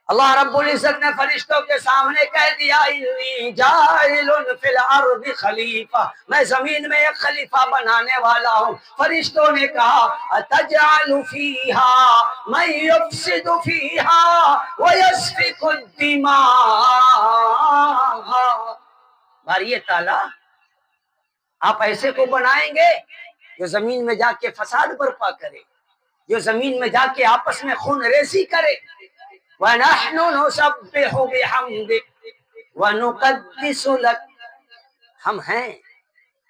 اللہ رب العزت نے فرشتوں کے سامنے کہہ دیا انی جاعل فی الارض خلیفہ، میں زمین میں ایک خلیفہ بنانے والا ہوں۔ فرشتوں نے کہا اتجعل فیہا من یفسد فیہا ویسفک الدماء، باری تعالیٰ آپ ایسے کو بنائیں گے جو زمین میں جا کے فساد برپا کرے، جو زمین میں جا کے آپس میں خون ریزی کرے۔ وَنَحْنُ نُسَبِّحُ بِحَمْدِكَ وَنُقَدِّسُ لَكَ، ہم ہیں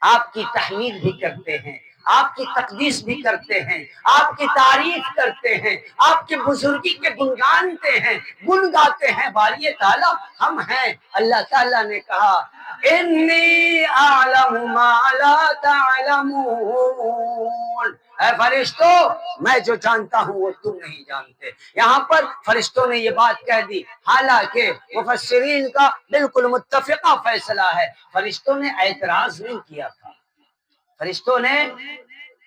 آپ کی تحمید بھی کرتے ہیں، آپ کی تقدیس بھی کرتے ہیں، آپ کی تعریف کرتے ہیں، آپ کی بزرگی کے گنگانتے ہیں، گن گاتے ہیں۔ باری تعالیٰ ہم ہیں۔ اللہ تعالیٰ نے کہا انی اعلم ما لا تعلمون، اے فرشتو میں جو جانتا ہوں وہ تم نہیں جانتے۔ یہاں پر فرشتوں نے یہ بات کہہ دی، حالانکہ مفسرین کا بالکل متفقہ فیصلہ ہے، فرشتوں نے اعتراض نہیں کیا تھا۔ فرشتوں نے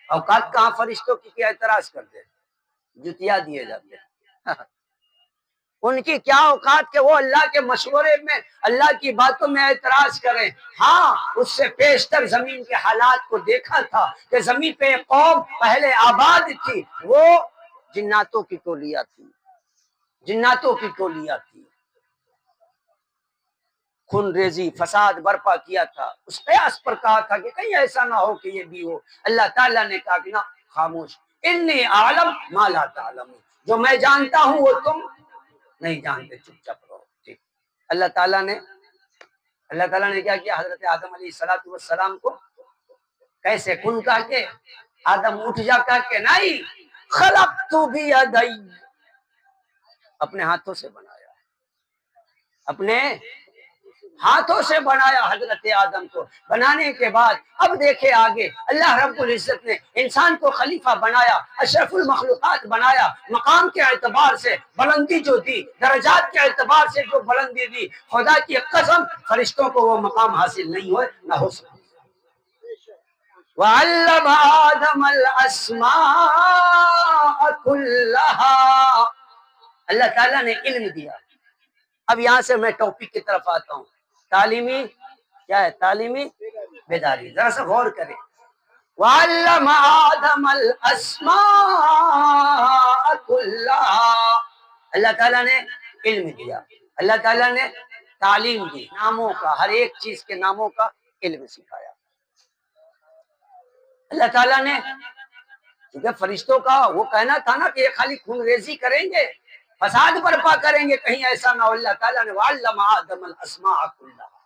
اوقات کہاں فرشتوں کی اعتراض کرتے، جتیا دیے جاتے ان کی کیا اوقات کہ وہ اللہ کے مشورے میں، اللہ کی باتوں میں اعتراض کریں۔ ہاں اس سے پیشتر زمین کے حالات کو دیکھا تھا کہ زمین پہ ایک قوم پہلے آباد تھی، وہ جناتوں کی ٹولیاں تھی، جناتوں کی ٹولیاں تھی، خون ریزی فساد برپا کیا تھا۔ اس قیاس پر کہا تھا کہ کہیں ایسا نہ ہو کہ یہ بھی ہو۔ اللہ تعالیٰ نے کہا کہ نہ، خاموش، انی اعلم ما لا تعلمون، جو میں جانتا ہوں وہ تم نہیں جانتے، چپ چاپ رہو۔ ٹھیک۔ اللہ تعالیٰ نے کیا کیا؟ حضرت آدم علیہ السلام کو کیسے کن کہا کے، آدم اٹھ جا کہا کے نہیں، خلقت بیدی، اپنے ہاتھوں سے بنایا، اپنے ہاتھوں سے بنایا حضرت آدم کو۔ بنانے کے بعد اب دیکھے آگے، اللہ رب العزت نے انسان کو خلیفہ بنایا، اشرف المخلوقات بنایا، مقام کے اعتبار سے بلندی جو دی، درجات کے اعتبار سے جو بلندی دی، خدا کی قسم فرشتوں کو وہ مقام حاصل نہیں ہوئے، نہ ہو سکتا۔ وَعَلَّمَ آدَمَ الْأَسْمَاءَ كُلَّهَا، اللہ تعالیٰ نے علم دیا۔ اب یہاں سے میں ٹاپک کی طرف آتا ہوں، تعلیمی کیا ہے؟ تعلیمی بیداری، ذرا سا غور کریں۔ وَعَلَّمَ آدَمَ الْأَسْمَاءَ كُلَّهَا، اللہ تعالیٰ نے علم دیا، اللہ تعالیٰ نے تعلیم دی، ناموں کا، ہر ایک چیز کے ناموں کا علم سکھایا۔ اللہ تعالیٰ نے، کیونکہ فرشتوں کا وہ کہنا تھا نا کہ یہ خالی خون ریزی کریں گے، فساد برپا کریں گے، کہیں ایسا نہ ہو۔ اللہ تعالیٰ نے وَعَلَّمَ آدَمَ الْأَسْمَاءَ كُلَّهَا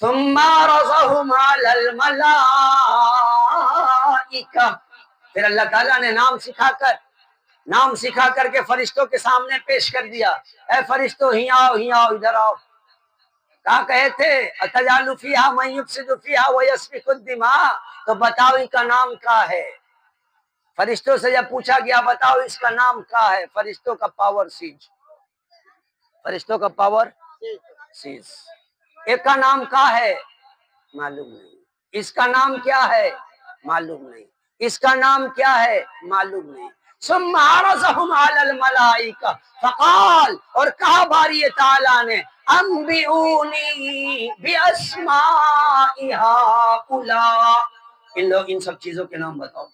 ثُمَّ عَرَضَهُمْ عَلَى الْمَلَائِكَةِ، پھر اللہ تعالیٰ نے نام سکھا کر کے فرشتوں کے سامنے پیش کر دیا۔ اے فرشتوں، ہی آؤ، ادھر آؤ۔ کہا کہے تھے اتجعل فیہا من یفسد فیہا ویسفک الدماء، تو بتاؤ ان کا نام کیا ہے؟ فرشتوں سے جب پوچھا گیا بتاؤ اس کا نام کیا ہے، فرشتوں کا پاور سیج، فرشتوں کا پاور سیز، ایک کا نام کیا ہے معلوم نہیں، اس کا نام کیا ہے معلوم نہیں، اس کا نام کیا ہے معلوم نہیں۔ ثم عرضهم على الملائکہ فقال، اور کہا باری تعالیٰ نے انبئونی باسماء هؤلاء، ان سب چیزوں کے نام بتاؤ۔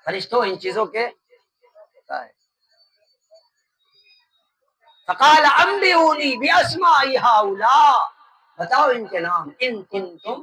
فرشتوں ان چیزوں کے کیا ہے؟ فقال انبئونی باسماء هؤلاء، بتاؤ ان کے نام، ان کنتم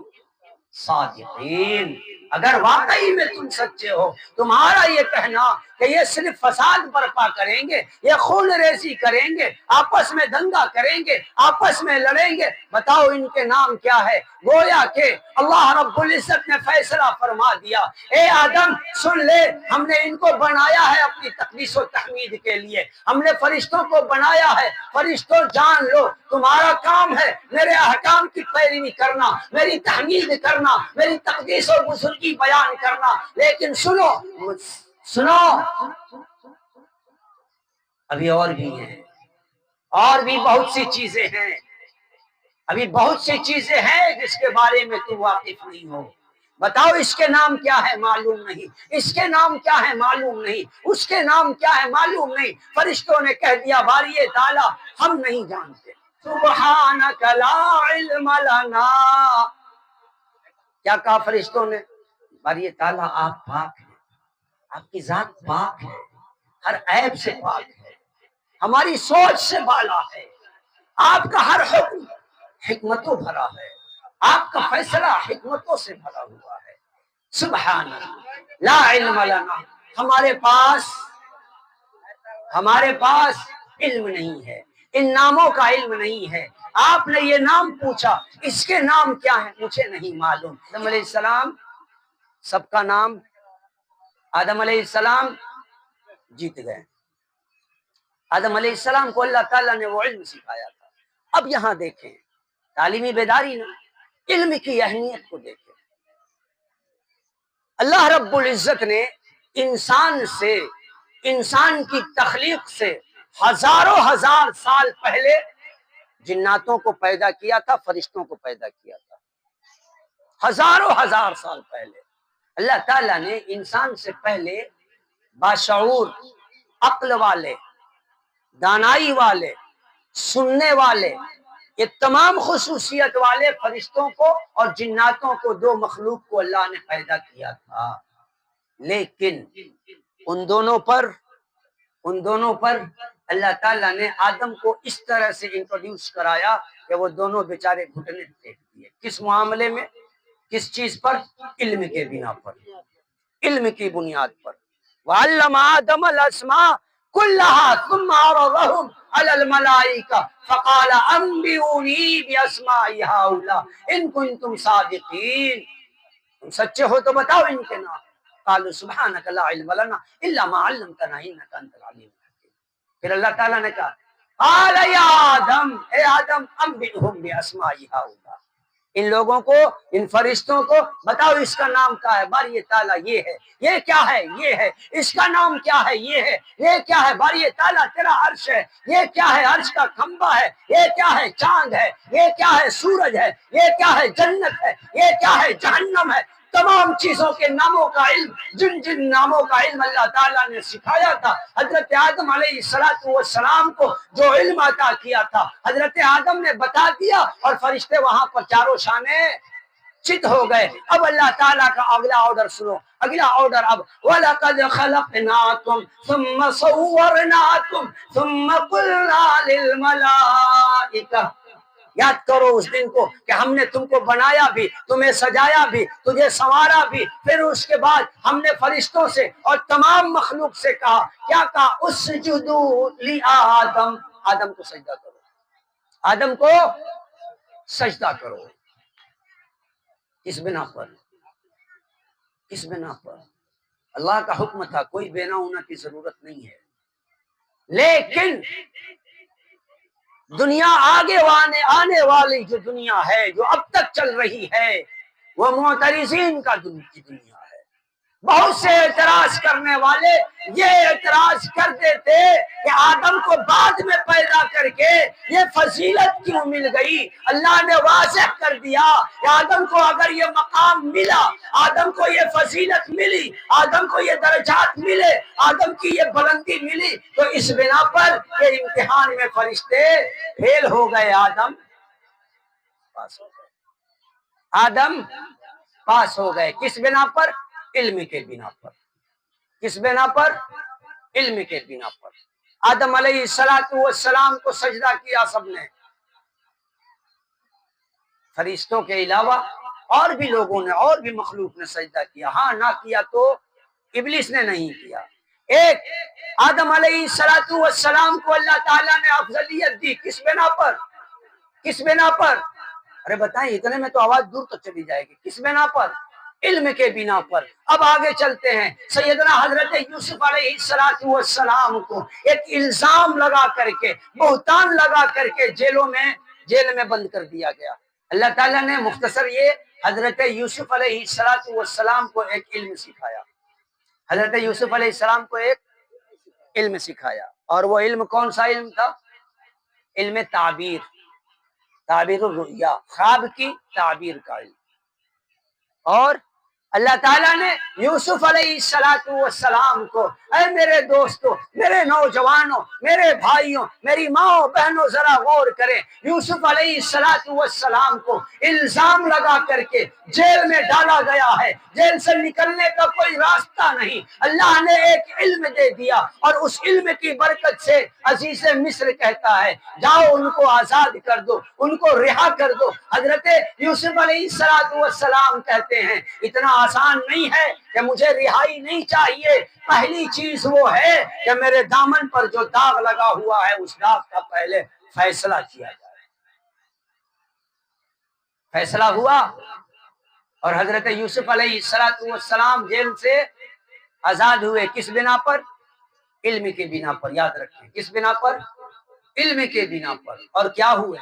صادقین، اگر واقعی میں تم سچے ہو۔ تمہارا یہ کہنا کہ یہ صرف فساد برپا کریں گے، یہ خون ریزی کریں گے، آپس میں دنگا کریں گے، آپس میں لڑیں گے، بتاؤ ان کے نام کیا ہے؟ گویا کہ اللہ رب العزت نے فیصلہ فرما دیا، اے آدم سن لے، ہم نے ان کو بنایا ہے اپنی تقدیس و تحمید کے لیے، ہم نے فرشتوں کو بنایا ہے۔ فرشتوں جان لو، تمہارا کام ہے میرے احکام کی پیروی کرنا، میری تحمید کرنا، میری تقدیس و بزرگی بیان کرنا، لیکن سنو ابھی اور بھی ہیں، اور بھی بہت سی چیزیں ہیں، ابھی بہت سی چیزیں ہیں جس کے بارے میں تم واقف نہیں ہو۔ بتاؤ اس کے نام کیا ہے معلوم نہیں، اس کے نام کیا ہے معلوم نہیں، اس کے نام کیا ہے معلوم نہیں۔ فرشتوں نے کہہ دیا باری تعالیٰ ہم نہیں جانتے۔ سبحانک لا علم لنا، کیا کہا فرشتوں نے؟ باری تعالیٰ آپ پاک ہیں، آپ کی ذات پاک ہے، ہر عیب سے پاک ہے، ہماری سوچ سے بالا ہے، آپ کا ہر حکم حکمتوں بھرا ہے، آپ کا فیصلہ حکمتوں سے بھرا ہوا ہے۔ سبحان اللہ لا علم لنا، ہمارے پاس علم نہیں ہے، ان ناموں کا علم نہیں ہے۔ آپ نے یہ نام پوچھا، اس کے نام کیا ہے؟ مجھے نہیں معلوم۔ آدم علیہ السلام سب کا نام، آدم علیہ السلام جیت گئے۔ آدم علیہ السلام کو اللہ تعالیٰ نے وہ علم سکھایا تھا۔ اب یہاں دیکھیں تعلیمی بیداری نا، علم کی اہمیت کو دیکھیں۔ اللہ رب العزت نے انسان کی تخلیق سے ہزاروں ہزار سال پہلے جناتوں کو پیدا کیا تھا، فرشتوں کو پیدا کیا تھا۔ ہزاروں ہزار سال پہلے اللہ تعالیٰ نے انسان سے پہلے باشعور، عقل والے، دانائی والے، سننے والے، یہ تمام خصوصیت والے فرشتوں کو اور جناتوں کو، دو مخلوق کو اللہ نے پیدا کیا تھا۔ لیکن ان دونوں پر اللہ تعالیٰ نے آدم کو اس طرح سے انٹروڈیوس کرایا کہ وہ دونوں بیچارے گھٹنے ٹیک دیے۔ کس معاملے میں؟ کس چیز پر؟ علم کے بنا پر، علم کی بنیاد پر۔ وَعَلَّمَ آدَمَ الْأَسْمَاءَ كُلَّهَا ثُمَّ عَرَضَهُمْ عَلَى الْمَلَائِكَةِ فَقَالَ أَنبِئُونِي بِأَسْمَاءِ هَؤُلَاءِ إِن كُنتُمْ صَادِقِينَ، تم سچے ہو تو بتاؤ ان کے نام۔ قالوا سبحانك لا علم لنا الا ما علمتنا انك انت العليم الحكيم۔ پھر اللہ تعالیٰ نے کہا قال یا آدم، اے آدم انبئهم باسماء هؤلاء، ان لوگوں کو، ان فرشتوں کو بتاؤ اس کا نام کیا ہے۔ باری تعالیٰ یہ ہے، یہ کیا ہے، یہ ہے، اس کا نام کیا ہے، یہ ہے، یہ کیا ہے۔ باری تعالیٰ تیرا عرش ہے، یہ کیا ہے، عرش کا کھمبا ہے، یہ کیا ہے، چاند ہے، یہ کیا ہے، سورج ہے، یہ کیا ہے، جنت ہے، یہ کیا ہے، جہنم ہے۔ تمام چیزوں کے ناموں کا علم، جن جن ناموں کا علم اللہ تعالیٰ نے سکھایا تھا حضرت آدم علیہ السلام کو، جو علم عطا کیا تھا حضرت آدم نے بتا دیا، اور فرشتے وہاں پر چاروں شانے چت ہو گئے۔ اب اللہ تعالیٰ کا اگلا آرڈر سنو، اگلا آرڈر اب وَلَقَدْ خَلَقْنَاكُمْ ثُمَّ صَوَّرْنَاكُمْ ثُمَّ قُلْنَا لِلْمَلَائِكَةِ، یاد کرو اس دن کو کہ ہم نے تم کو بنایا بھی، تمہیں سجایا بھی، تجھے سنوارا بھی، پھر اس کے بعد ہم نے فرشتوں سے اور تمام مخلوق سے کہا، کیا کہا؟ اسجدوا لآدم، آدم کو سجدہ کرو، آدم کو سجدہ کرو۔ کس بنا پر؟ کس بنا پر؟ اللہ کا حکم تھا، کوئی بنا ہونا کی ضرورت نہیں ہے۔ لیکن دنیا آگے آنے والی جو دنیا ہے، جو اب تک چل رہی ہے، وہ معترضین کا دنیا ہے۔ بہت سے اعتراض کرنے والے یہ اعتراض کرتے تھے کہ آدم کو بعد میں پیدا کر کے یہ فضیلت کیوں مل گئی؟ اللہ نے واضح کر دیا کہ آدم کو اگر یہ مقام ملا، آدم کو یہ فضیلت ملی، آدم کو یہ درجات ملے، آدم کی یہ بلندی ملی، تو اس بنا پر کہ امتحان میں فرشتے فیل ہو گئے، آدم پاس ہو گئے، آدم پاس ہو گئے۔ کس بنا پر؟ علم کے بنا پر۔ کس بنا پر؟ علم کے بنا پر۔ آدم علیہ السلام کو سجدہ کیا سب نے، فرشتوں کے علاوہ اور بھی لوگوں نے، اور بھی مخلوق نے سجدہ کیا۔ ہاں نہ کیا تو ابلیس نے نہیں کیا۔ ایک آدم علیہ السلام کو اللہ تعالیٰ نے افضلیت دی، کس بنا پر؟ کس بنا پر؟ ارے بتائیں، اتنے میں تو آواز دور تک چلی جائے گی۔ کس بنا پر؟ علم کے بنا پر۔ اب آگے چلتے ہیں۔ سیدنا حضرت یوسف علیہ السلام کو ایک الزام لگا کر کے، بہتان لگا کر کے جیل میں بند کر دیا گیا۔ اللہ تعالیٰ نے مختصر یہ حضرت یوسف علیہ السلام کو ایک علم سکھایا، حضرت یوسف علیہ السلام کو ایک علم سکھایا، اور وہ علم کون سا علم تھا؟ علم تعبیر الرؤیا، خواب کی تعبیر کا علم، اور اللہ تعالیٰ نے یوسف علیہ السلام کو، اے میرے دوستوں، میرے نوجوانوں، میرے بھائیوں، میری ماں بہنوں، ذرا غور کریں، یوسف علیہ السلام کو الزام لگا کر کے جیل میں ڈالا گیا ہے، جیل سے نکلنے کا کوئی راستہ نہیں، اللہ نے ایک علم دے دیا اور اس علم کی برکت سے عزیز مصر کہتا ہے جاؤ ان کو آزاد کر دو، ان کو رہا کر دو۔ حضرت یوسف علیہ السلام کہتے ہیں اتنا آسان نہیں ہے کہ مجھے رہائی نہیں چاہیے، پہلی چیز وہ ہے کہ میرے دامن پر جو داغ لگا ہوا ہے اس داغ کا پہلے فیصلہ کیا جائے۔ فیصلہ ہوا اور حضرت یوسف علیہ السلام جیل سے آزاد ہوئے، کس بنا پر؟ علم کے بنا پر، یاد رکھیں، کس بنا پر؟ علم کے بنا پر۔ اور کیا ہوئے؟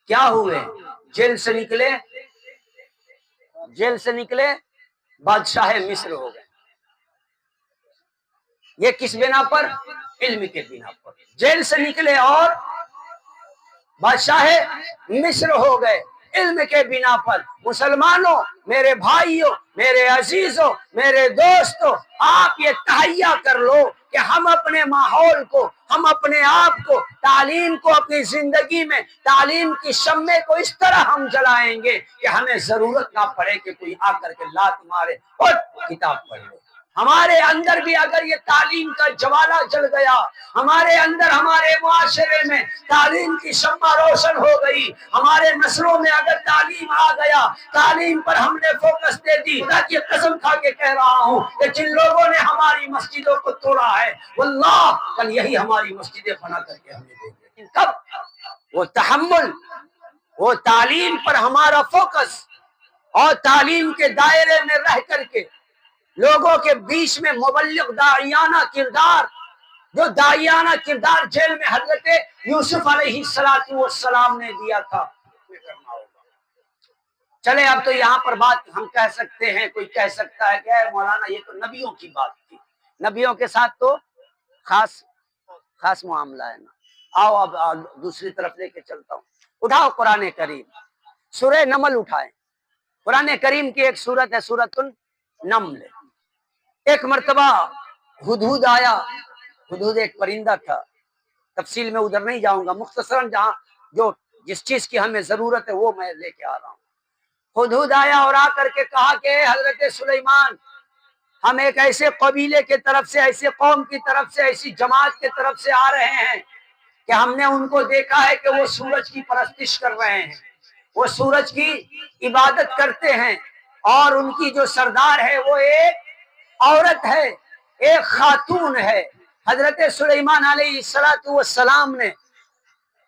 کیا ہوئے؟ جیل سے نکلے، جیل سے نکلے بادشاہ مصر ہو گئے۔ یہ کس بنا پر؟ علم کے بنا پر۔ جیل سے نکلے اور بادشاہ مصر ہو گئے علم کے بنا پر۔ مسلمانوں، میرے بھائیوں، میرے عزیزوں، میرے دوستوں، آپ یہ تہیہ کر لو کہ ہم اپنے ماحول کو، ہم اپنے آپ کو، تعلیم کو اپنی زندگی میں، تعلیم کی شمع کو اس طرح ہم جلائیں گے کہ ہمیں ضرورت نہ پڑے کہ کوئی آ کر کے لات مارے اور کتاب پڑھ لے۔ ہمارے اندر بھی اگر یہ تعلیم کا جوالا جل گیا، ہمارے اندر، ہمارے معاشرے میں تعلیم کی شمع روشن ہو گئی، ہمارے نسلوں میں اگر تعلیم آ گیا، تعلیم پر ہم نے فوکس دے دی، خدا کی قسم کھا کے کہہ رہا ہوں کہ جن لوگوں نے ہماری مسجدوں کو توڑا ہے واللہ کل یہی ہماری مسجدیں بنا کر کے ہمیں دیں گے۔ کب؟ وہ تحمل، وہ تعلیم پر ہمارا فوکس اور تعلیم کے دائرے میں رہ کر کے لوگوں کے بیچ میں مبلغ داعیانہ کردار، جو داعیانہ کردار جیل میں حضرت یوسف علیہ السلام نے دیا تھا۔ چلے اب تو یہاں پر بات ہم کہہ سکتے ہیں، کوئی کہہ سکتا ہے کہ اے مولانا یہ تو نبیوں کی بات تھی، نبیوں کے ساتھ تو خاص معاملہ ہے نا۔ آؤ اب دوسری طرف لے کے چلتا ہوں۔ اٹھاؤ قرآن کریم، سورہ نمل اٹھائیں۔ قرآن کریم کی ایک سورت ہے سورۃ النمل۔ ایک مرتبہ ہدہد آیا، ہدہد ایک پرندہ تھا، تفصیل میں ادھر نہیں جاؤں گا، مختصراً جہاں جس چیز کی ہمیں ضرورت ہے وہ میں لے کے آ رہا ہوں۔ ہدہد آیا اور آ کر کے کہا کہ حضرت سلیمان، ہم ایک ایسے قبیلے کے طرف سے، ایسے قوم کی طرف سے، ایسی جماعت کے طرف سے آ رہے ہیں کہ ہم نے ان کو دیکھا ہے کہ وہ سورج کی پرستش کر رہے ہیں، وہ سورج کی عبادت کرتے ہیں، اور ان کی جو سردار ہے وہ ایک عورت ہے، ایک خاتون ہے۔ حضرت سلیمان علیہ السلام نے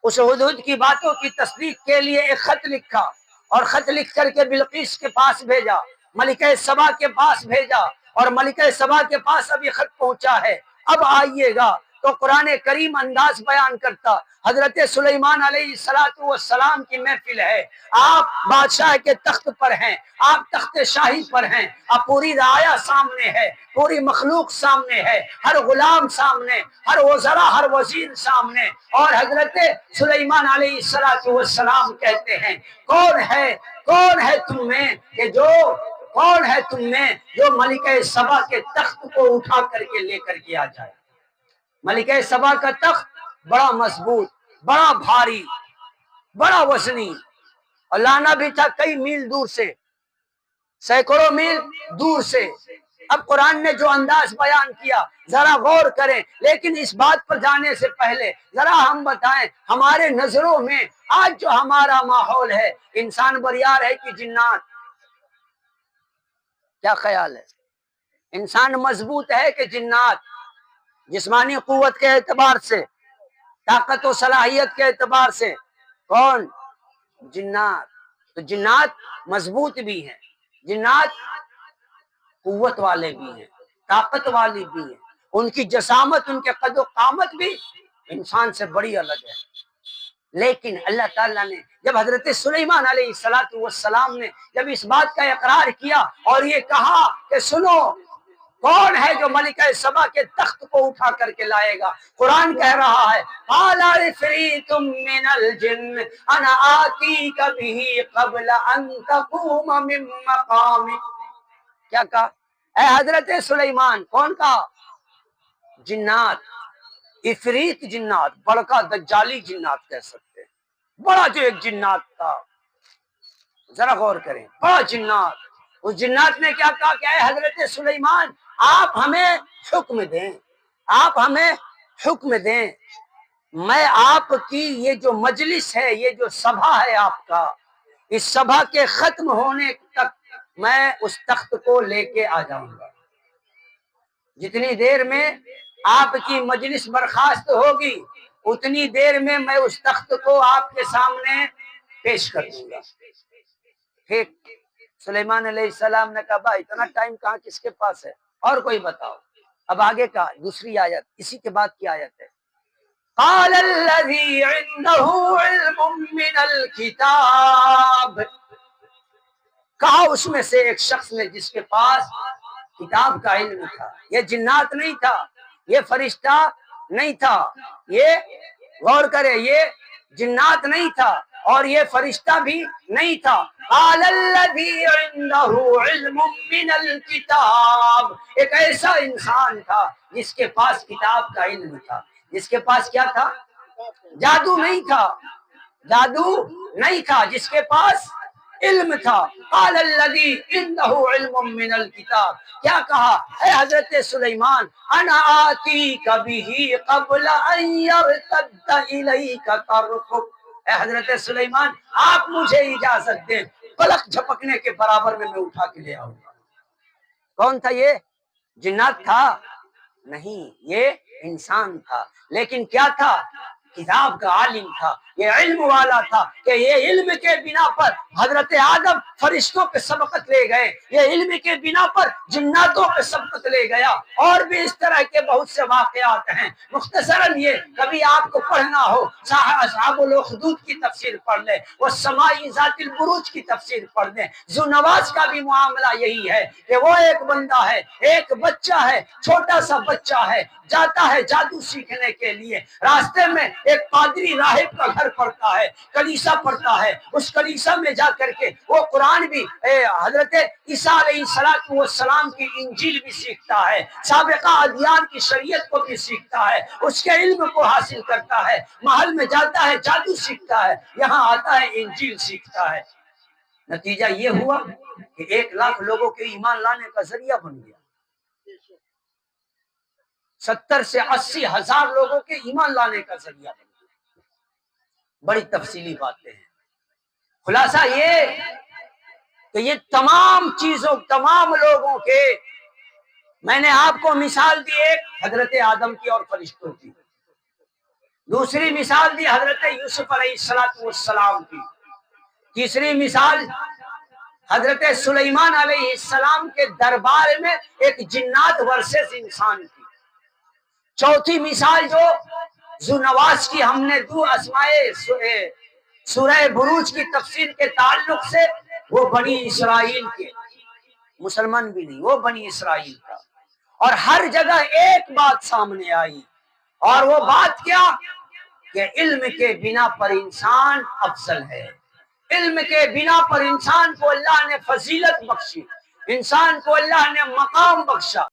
اس ہدہد کی باتوں کی تصدیق کے لیے ایک خط لکھا، اور خط لکھ کر کے بلقیس کے پاس بھیجا، ملکہ سبا کے پاس بھیجا، اور ملکہ سبا کے پاس اب یہ خط پہنچا ہے۔ اب آئیے گا تو قرآن کریم انداز بیان کرتا، حضرت سلیمان علیہ السلام کی محفل ہے، آپ بادشاہ کے تخت پر ہیں، آپ تخت شاہی پر ہیں، اب پوری رعایا سامنے ہے، پوری مخلوق سامنے ہے، ہر غلام سامنے، ہر وزراء، ہر وزیر سامنے، اور حضرت سلیمان علیہ السلام کہتے ہیں کون ہے تم میں کہ کون ہے تم میں جو ملکہ سبا کے تخت کو اٹھا کر کے لے کر کے آ جائے۔ ملکہ سبا کا تخت بڑا مضبوط، بڑا بھاری، بڑا وزنی، اور لانا بھی تھا کئی میل دور سے، سینکڑوں میل دور سے۔ اب قرآن نے جو انداز بیان کیا ذرا غور کریں، لیکن اس بات پر جانے سے پہلے ذرا ہم بتائیں ہمارے نظروں میں آج جو ہمارا ماحول ہے، انسان بریار ہے کہ جنات؟ کیا خیال ہے؟ انسان مضبوط ہے کہ جنات؟ جسمانی قوت کے اعتبار سے، طاقت و صلاحیت کے اعتبار سے کون؟ جنات۔ تو جنات مضبوط بھی ہیں، جنات قوت والے بھی ہیں، طاقت والے بھی ہیں، ان کی جسامت، ان کے قد و قامت بھی انسان سے بڑی الگ ہے۔ لیکن اللہ تعالیٰ نے جب حضرت سلیمان علیہ السلام نے جب اس بات کا اقرار کیا اور یہ کہا کہ سنو، کون ہے جو ملکہ سبا کے تخت کو اٹھا کر کے لائے گا؟ قرآن کہہ رہا ہے قال عفریت من الجن انا آتیک بہ قبل ان تقوم من مقامک۔ کیا کہا؟ اے حضرت سلیمان، کون کہا؟ جنات، افریت جنات، بڑکا دجالی جنات کہہ سکتے ہیں، بڑا جو ایک جنات تھا، ذرا غور کریں، بڑا جنات، اس جنات نے کیا کہا کہ اے حضرت سلیمان آپ ہمیں حکم دیں، آپ ہمیں حکم دیں، میں آپ کی یہ جو مجلس ہے، یہ جو سبھا ہے آپ کا، اس سبھا کے ختم ہونے تک میں اس تخت کو لے کے آ جاؤں گا، جتنی دیر میں آپ کی مجلس برخاست ہوگی اتنی دیر میں میں اس تخت کو آپ کے سامنے پیش کر دوں گا۔ ٹھیک، سلیمان علیہ السلام نے کہا بھائی اتنا ٹائم کہاں کس کے پاس ہے، اور کوئی بتاؤ۔ اب آگے کا دوسری آیت، اسی کے بعد کی آیت ہے، قال الذي عنده علم من الكتاب، کہا اس میں سے ایک شخص نے جس کے پاس کتاب کا علم تھا، یہ جنات نہیں تھا، یہ فرشتہ نہیں تھا، یہ غور کرے، یہ جنات نہیں تھا اور یہ فرشتہ بھی نہیں تھا۔ قال الذي عنده علم من الكتاب، ایک ایسا انسان تھا جس کے پاس کتاب کا علم تھا، جس کے پاس کیا تھا؟ جادو نہیں تھا، جادو نہیں تھا، جس کے پاس علم تھا۔ قال الذي عنده علم من الكتاب، کیا کہا؟ اے حضرت سلیمان انا آتیک به قبل ان يرتد الیک طرفک، اے حضرت سلیمان آپ مجھے اجازت دیں، پلک جھپکنے کے برابر میں اٹھا کے لے آؤں گا۔ کون تھا یہ؟ جنات تھا؟ نہیں، یہ انسان تھا، لیکن کیا تھا؟ کتاب کا عالم تھا، یہ علم والا تھا کہ یہ علم کے بنا پر حضرت آدم فرشتوں پہ سبقت لے گئے، یہ علم کے بنا پر جناتوں پہ سبقت لے گیا، اور بھی اس طرح کے بہت سے واقعات ہیں۔ مختصراً یہ کبھی آپ کو پڑھنا ہو اصحاب الاخدود کی تفسیر پڑھ لیں، وہ سمائی ذات البروج کی تفسیر پڑھ لیں۔ ذو نواز کا بھی معاملہ یہی ہے کہ وہ ایک بندہ ہے، ایک بچہ ہے، چھوٹا سا بچہ ہے، جاتا ہے جادو سیکھنے کے لیے، راستے میں ایک پادری راہب کا گھر پڑتا ہے، کلیسا پڑتا ہے، اس کلیسا میں جا کر کے وہ قرآن بھی حضرت عیسیٰ علیہ السلام کی انجیل بھی سیکھتا ہے، سابقہ ادیان کی شریعت کو بھی سیکھتا ہے، اس کے علم کو حاصل کرتا ہے، محل میں جاتا ہے جادو سیکھتا ہے، یہاں آتا ہے انجیل سیکھتا ہے۔ نتیجہ یہ ہوا کہ 1,00,000 لوگوں کے ایمان لانے کا ذریعہ بن گیا، 70 سے 80 ہزار لوگوں کے ایمان لانے کا ذریعہ بن گیا۔ بڑی تفصیلی باتیں ہیں، خلاصہ یہ کہ یہ تمام چیزوں، تمام لوگوں کے، میں نے آپ کو مثال دی ایک حضرت آدم کی اور فرشتوں کی، دوسری مثال دی حضرت یوسف علیہ السلام کی، تیسری مثال حضرت سلیمان علیہ السلام کے دربار میں ایک جنات ورسز انسان کی، چوتھی مثال جو ذو نواز کی ہم نے دو اسمائے سورہ بروج کی تفسیر کے تعلق سے، وہ بنی اسرائیل کے، مسلمان بھی نہیں، وہ بنی اسرائیل کا، اور ہر جگہ ایک بات سامنے آئی، اور وہ بات کیا؟ کہ علم کے بنا پر انسان افضل ہے، علم کے بنا پر انسان کو اللہ نے فضیلت بخشی، انسان کو اللہ نے مقام بخشا۔